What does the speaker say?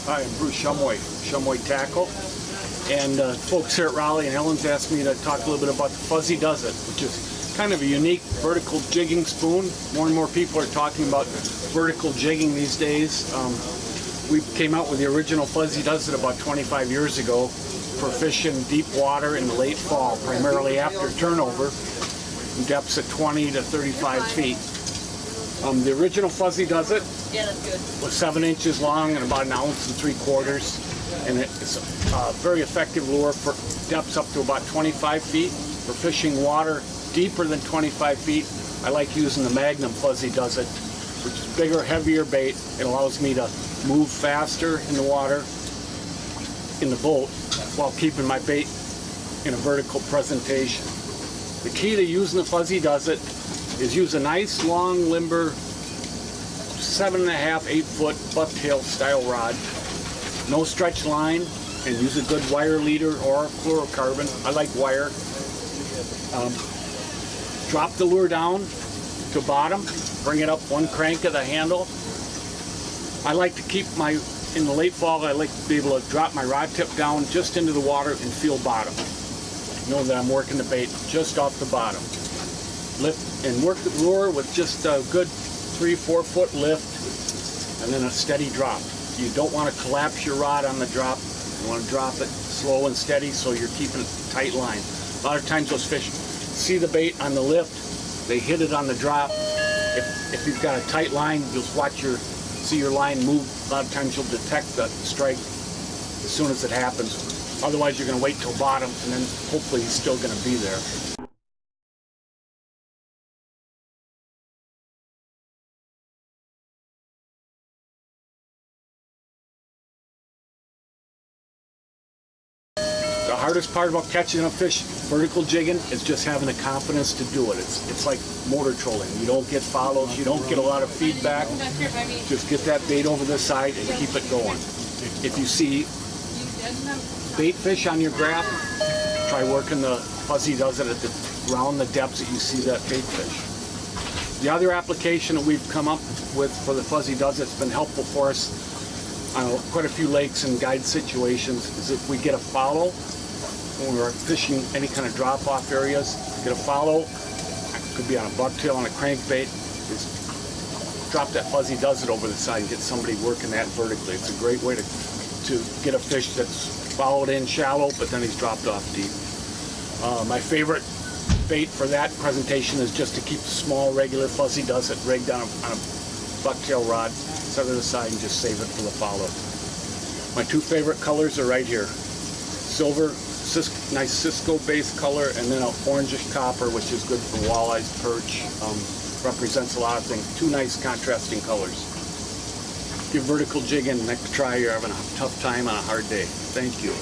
Hi, I'm Bruce Shumway Tackle. And folks here at Raleigh and Ellen's asked me to talk a little bit about the Fuzzy Duzzit, which is kind of a unique vertical jigging spoon. More and more people are talking about vertical jigging these days. We came out with the original Fuzzy Duzzit about 25 years ago for fishing deep water in the late fall, primarily after turnover, in depths of 20 to 35 feet. The original Fuzzy Duzzit was 7 inches long and about 1 3/4 ounces, and it's a very effective lure for depths up to about 25 feet. For fishing water deeper than 25 feet, I like using the Magnum Fuzzy Duzzit, which is bigger, heavier bait. It allows me to move faster in the water in the boat while keeping my bait in a vertical presentation. The key to using the Fuzzy Duzzit is use a nice, long, limber, 7.5, 8 foot bucktail style rod. No stretch line, and use a good wire leader or fluorocarbon. I like wire. Drop the lure down to bottom, bring it up 1 crank of the handle. I like to keep in the late fall, I like to be able to drop my rod tip down just into the water and feel bottom. Know that I'm working the bait just off the bottom. Lift and work the lure with just a good 3-4 foot lift and then a steady drop. You don't want to collapse your rod on the drop. You want to drop it slow and steady so you're keeping a tight line. A lot of times those fish see the bait on the lift, they hit it on the drop. If you've got a tight line, you'll see your line move. A lot of times you'll detect the strike as soon as it happens. Otherwise you're going to wait till bottom and then hopefully he's still going to be there. The hardest part about catching a fish vertical jigging is just having the confidence to do it. It's like motor trolling. You don't get follows, you don't get a lot of feedback. Just get that bait over the side and keep it going. If you see bait fish on your graph, try working the Fuzzy Duzzit around the depths that you see that bait fish. The other application that we've come up with for the Fuzzy Duzzit that's been helpful for us on quite a few lakes and guide situations is if we get a follow when we're fishing any kind of drop-off areas, get a follow, could be on a bucktail, on a crankbait, just drop that Fuzzy Duzzit over the side and get somebody working that vertically. It's a great way to get a fish that's followed in shallow, but then he's dropped off deep. My favorite bait for that presentation is just to keep a small, regular Fuzzy Duzzit rigged on a bucktail rod, set it aside and just save it for the follow. My 2 favorite colors are right here. Silver, nice Cisco-based color, and then an orangish copper, which is good for walleyes, perch, represents a lot of things. 2 nice contrasting colors. Give vertical jigging next try, you're having a tough time on a hard day. Thank you.